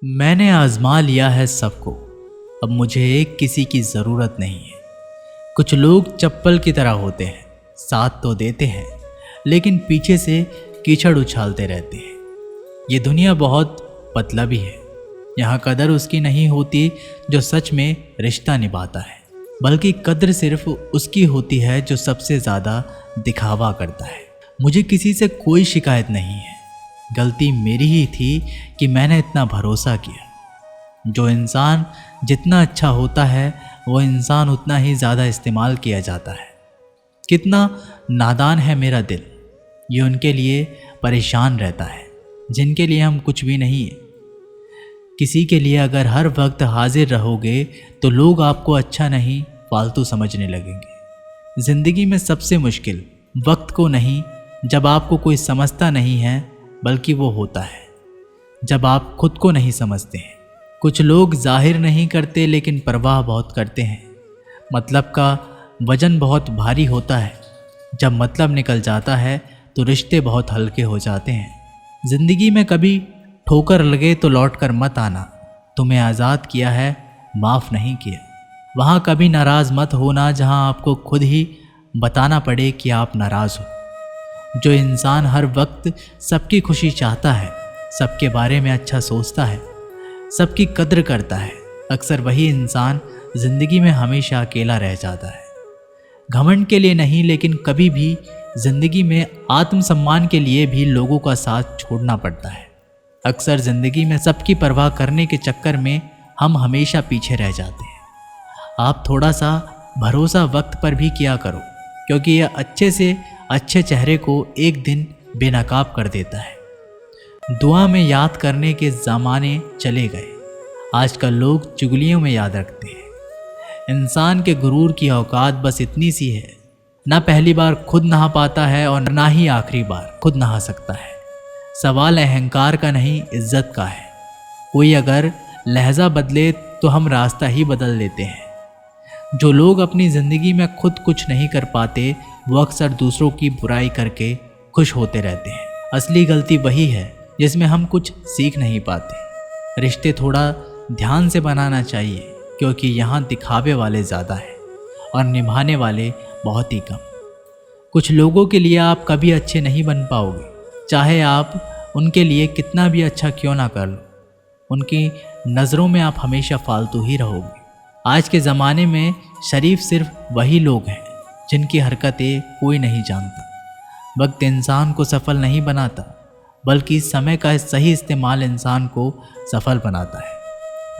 मैंने आजमा लिया है सबको, अब मुझे एक किसी की ज़रूरत नहीं है। कुछ लोग चप्पल की तरह होते हैं, साथ तो देते हैं लेकिन पीछे से कीचड़ उछालते रहते हैं। ये दुनिया बहुत मतलबी है, यहाँ कदर उसकी नहीं होती जो सच में रिश्ता निभाता है, बल्कि कद्र सिर्फ उसकी होती है जो सबसे ज़्यादा दिखावा करता है। मुझे किसी से कोई शिकायत नहीं है, गलती मेरी ही थी कि मैंने इतना भरोसा किया। जो इंसान जितना अच्छा होता है वो इंसान उतना ही ज़्यादा इस्तेमाल किया जाता है। कितना नादान है मेरा दिल, ये उनके लिए परेशान रहता है जिनके लिए हम कुछ भी नहीं है। किसी के लिए अगर हर वक्त हाजिर रहोगे तो लोग आपको अच्छा नहीं फालतू समझने लगेंगे। ज़िंदगी में सबसे मुश्किल वक्त को नहीं जब आपको कोई समझता नहीं है, बल्कि वो होता है जब आप खुद को नहीं समझते हैं। कुछ लोग जाहिर नहीं करते लेकिन परवाह बहुत करते हैं। मतलब का वजन बहुत भारी होता है, जब मतलब निकल जाता है तो रिश्ते बहुत हल्के हो जाते हैं। ज़िंदगी में कभी ठोकर लगे तो लौट कर मत आना, तुम्हें आज़ाद किया है माफ़ नहीं किया। वहाँ कभी नाराज़ मत होना जहाँ आपको खुद ही बताना पड़े कि आप नाराज़ हो। जो इंसान हर वक्त सबकी खुशी चाहता है, सबके बारे में अच्छा सोचता है, सबकी कद्र करता है, अक्सर वही इंसान ज़िंदगी में हमेशा अकेला रह जाता है। घमंड के लिए नहीं, लेकिन कभी भी ज़िंदगी में आत्मसम्मान के लिए भी लोगों का साथ छोड़ना पड़ता है। अक्सर ज़िंदगी में सबकी परवाह करने के चक्कर में हम हमेशा पीछे रह जाते हैं। आप थोड़ा सा भरोसा वक्त पर भी किया करो, क्योंकि यह अच्छे से अच्छे चेहरे को एक दिन बेनकाब कर देता है। दुआ में याद करने के ज़माने चले गए, आजकल लोग चुगलियों में याद रखते हैं। इंसान के गुरूर की औकात बस इतनी सी है, ना पहली बार खुद नहा पाता है और ना ही आखिरी बार खुद नहा सकता है। सवाल अहंकार का नहीं, इज्जत का है। कोई अगर लहजा बदले तो हम रास्ता ही बदल लेते हैं। जो लोग अपनी ज़िंदगी में खुद कुछ नहीं कर पाते, वो अक्सर दूसरों की बुराई करके खुश होते रहते हैं। असली गलती वही है जिसमें हम कुछ सीख नहीं पाते। रिश्ते थोड़ा ध्यान से बनाना चाहिए, क्योंकि यहाँ दिखावे वाले ज़्यादा हैं और निभाने वाले बहुत ही कम। कुछ लोगों के लिए आप कभी अच्छे नहीं बन पाओगे, चाहे आप उनके लिए कितना भी अच्छा क्यों ना कर लो। उनकी नज़रों में आप हमेशा फालतू ही रहोगे। आज के ज़माने में शरीफ सिर्फ वही लोग हैं जिनकी हरकतें कोई नहीं जानता। वक्त इंसान को सफल नहीं बनाता, बल्कि समय का सही इस्तेमाल इंसान को सफल बनाता है।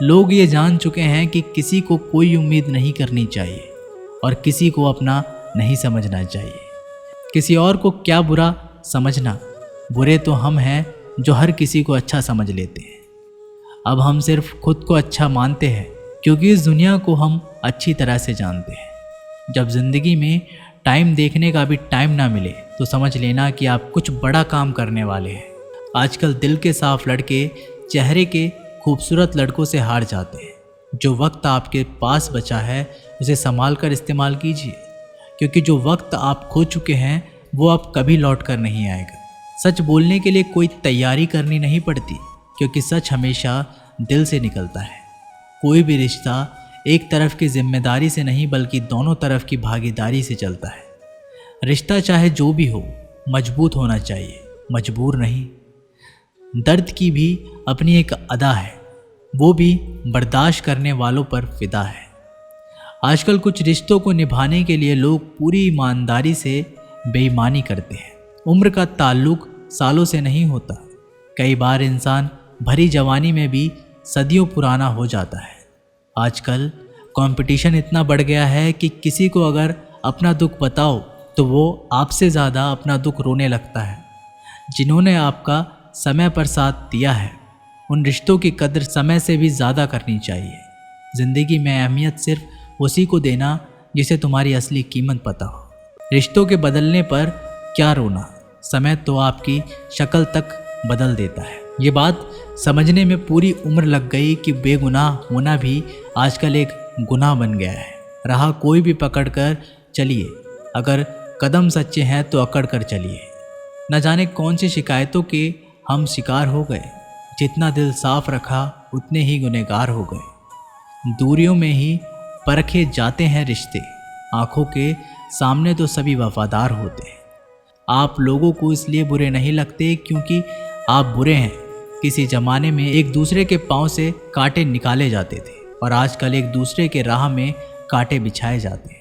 लोग ये जान चुके हैं कि किसी को कोई उम्मीद नहीं करनी चाहिए और किसी को अपना नहीं समझना चाहिए। किसी और को क्या बुरा समझना, बुरे तो हम हैं जो हर किसी को अच्छा समझ लेते हैं। अब हम सिर्फ खुद को अच्छा मानते हैं, क्योंकि इस दुनिया को हम अच्छी तरह से जानते हैं। जब ज़िंदगी में टाइम देखने का भी टाइम ना मिले तो समझ लेना कि आप कुछ बड़ा काम करने वाले हैं। आजकल दिल के साफ लड़के चेहरे के खूबसूरत लड़कों से हार जाते हैं। जो वक्त आपके पास बचा है उसे संभाल कर इस्तेमाल कीजिए, क्योंकि जो वक्त आप खो चुके हैं वो अब कभी लौट कर नहीं आएगा। सच बोलने के लिए कोई तैयारी करनी नहीं पड़ती, क्योंकि सच हमेशा दिल से निकलता है। कोई भी रिश्ता एक तरफ की जिम्मेदारी से नहीं, बल्कि दोनों तरफ की भागीदारी से चलता है। रिश्ता चाहे जो भी हो, मजबूत होना चाहिए, मजबूर नहीं। दर्द की भी अपनी एक अदा है, वो भी बर्दाश्त करने वालों पर फिदा है। आजकल कुछ रिश्तों को निभाने के लिए लोग पूरी ईमानदारी से बेईमानी करते हैं। उम्र का ताल्लुक सालों से नहीं होता। कई बार इंसान भरी जवानी में भी सदियों पुराना हो जाता है। आजकल कंपटीशन इतना बढ़ गया है कि किसी को अगर अपना दुख बताओ तो वो आपसे ज़्यादा अपना दुख रोने लगता है। जिन्होंने आपका समय पर साथ दिया है, उन रिश्तों की कद्र समय से भी ज़्यादा करनी चाहिए। ज़िंदगी में अहमियत सिर्फ उसी को देना जिसे तुम्हारी असली कीमत पता हो। रिश्तों के बदलने पर क्या रोना, समय तो आपकी शक्ल तक बदल देता है। ये बात समझने में पूरी उम्र लग गई कि बेगुनाह होना भी आजकल एक गुनाह बन गया है। राह कोई भी पकड़ कर चलिए, अगर कदम सच्चे हैं तो अकड़ कर चलिए। न जाने कौन सी शिकायतों के हम शिकार हो गए। जितना दिल साफ रखा उतने ही गुनहगार हो गए। दूरियों में ही परखे जाते हैं रिश्ते, आंखों के सामने तो सभी वफादार होते हैं। आप लोगों को इसलिए बुरे नहीं लगते क्योंकि आप बुरे हैं। किसी ज़माने में एक दूसरे के पाँव से कांटे निकाले जाते थे और आजकल एक दूसरे के राह में कांटे बिछाए जाते हैं।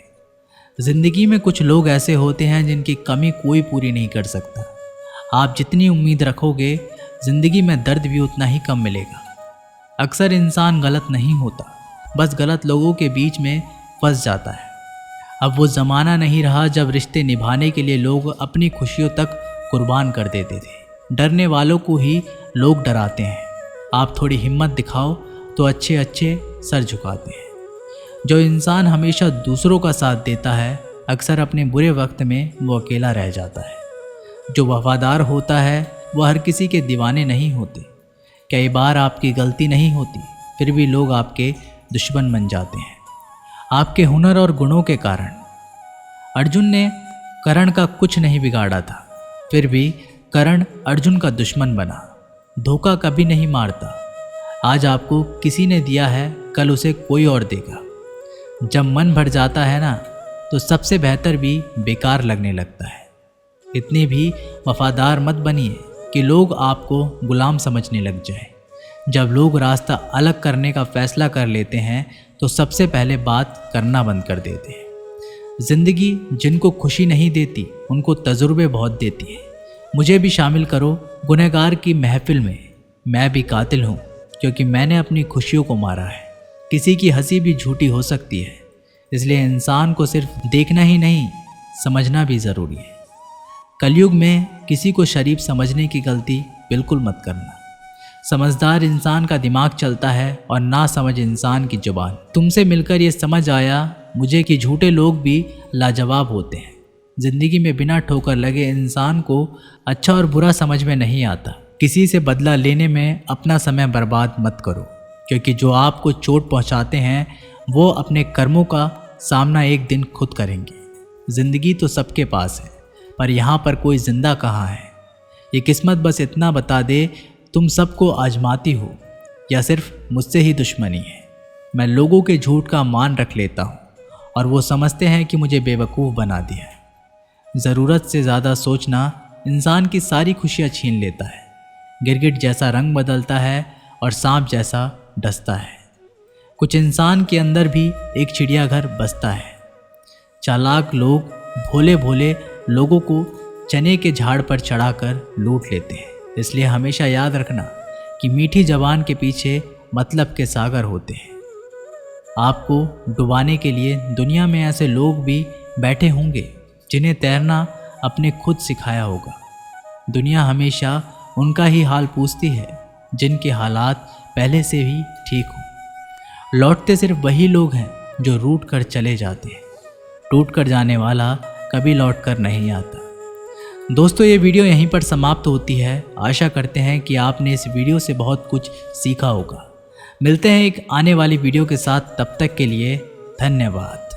ज़िंदगी में कुछ लोग ऐसे होते हैं जिनकी कमी कोई पूरी नहीं कर सकता। आप जितनी उम्मीद रखोगे ज़िंदगी में दर्द भी उतना ही कम मिलेगा। अक्सर इंसान गलत नहीं होता, बस गलत लोगों के बीच में फंस जाता है। अब वो ज़माना नहीं रहा जब रिश्ते निभाने के लिए लोग अपनी खुशियों तक कुर्बान कर देते थे। डरने वालों को ही लोग डराते हैं। आप थोड़ी हिम्मत दिखाओ तो अच्छे अच्छे सर झुकाते हैं। जो इंसान हमेशा दूसरों का साथ देता है अक्सर अपने बुरे वक्त में वो अकेला रह जाता है। जो वफादार होता है वो हर किसी के दीवाने नहीं होते। कई बार आपकी गलती नहीं होती फिर भी लोग आपके दुश्मन बन जाते हैं, आपके हुनर और गुणों के कारण। अर्जुन ने कर्ण का कुछ नहीं बिगाड़ा था, फिर भी कर्ण अर्जुन का दुश्मन बना। धोखा कभी नहीं मारता। आज आपको किसी ने दिया है, कल उसे कोई और देगा। जब मन भर जाता है ना तो सबसे बेहतर भी बेकार लगने लगता है। इतने भी वफादार मत बनिए कि लोग आपको गुलाम समझने लग जाए। जब लोग रास्ता अलग करने का फैसला कर लेते हैं तो सबसे पहले बात करना बंद कर देते हैं। ज़िंदगी जिनको खुशी नहीं देती उनको तजुर्बे बहुत देती है। मुझे भी शामिल करो गुनहगार की महफिल में। मैं भी कातिल हूँ क्योंकि मैंने अपनी खुशियों को मारा है। किसी की हंसी भी झूठी हो सकती है, इसलिए इंसान को सिर्फ देखना ही नहीं समझना भी ज़रूरी है। कलयुग में किसी को शरीफ समझने की गलती बिल्कुल मत करना। समझदार इंसान का दिमाग चलता है और ना समझ इंसान की जुबान। तुमसे मिलकर ये समझ आया मुझे कि झूठे लोग भी लाजवाब होते हैं। ज़िंदगी में बिना ठोकर लगे इंसान को अच्छा और बुरा समझ में नहीं आता। किसी से बदला लेने में अपना समय बर्बाद मत करो, क्योंकि जो आपको चोट पहुंचाते हैं वो अपने कर्मों का सामना एक दिन खुद करेंगे। ज़िंदगी तो सबके पास है, पर यहाँ पर कोई जिंदा कहाँ है। ये किस्मत बस इतना बता दे तुम सबको आजमाती हो या सिर्फ मुझसे ही दुश्मनी है। मैं लोगों के झूठ का मान रख लेता हूँ और वो समझते हैं कि मुझे बेवकूफ़ बना दिया है। ज़रूरत से ज़्यादा सोचना इंसान की सारी खुशियाँ छीन लेता है। गिरगिट जैसा रंग बदलता है और सांप जैसा डसता है। कुछ इंसान के अंदर भी एक चिड़ियाघर बसता है। चालाक लोग भोले भोले लोगों को चने के झाड़ पर चढ़ाकर लूट लेते हैं। इसलिए हमेशा याद रखना कि मीठी जबान के पीछे मतलब के सागर होते हैं। आपको डुबाने के लिए दुनिया में ऐसे लोग भी बैठे होंगे जिन्हें तैरना अपने खुद सिखाया होगा। दुनिया हमेशा उनका ही हाल पूछती है जिनके हालात पहले से ही ठीक हों। लौटते सिर्फ वही लोग हैं जो रूठ कर चले जाते हैं। टूट कर जाने वाला कभी लौट कर नहीं आता। दोस्तों, ये वीडियो यहीं पर समाप्त होती है। आशा करते हैं कि आपने इस वीडियो से बहुत कुछ सीखा होगा। मिलते हैं एक आने वाली वीडियो के साथ, तब तक के लिए धन्यवाद।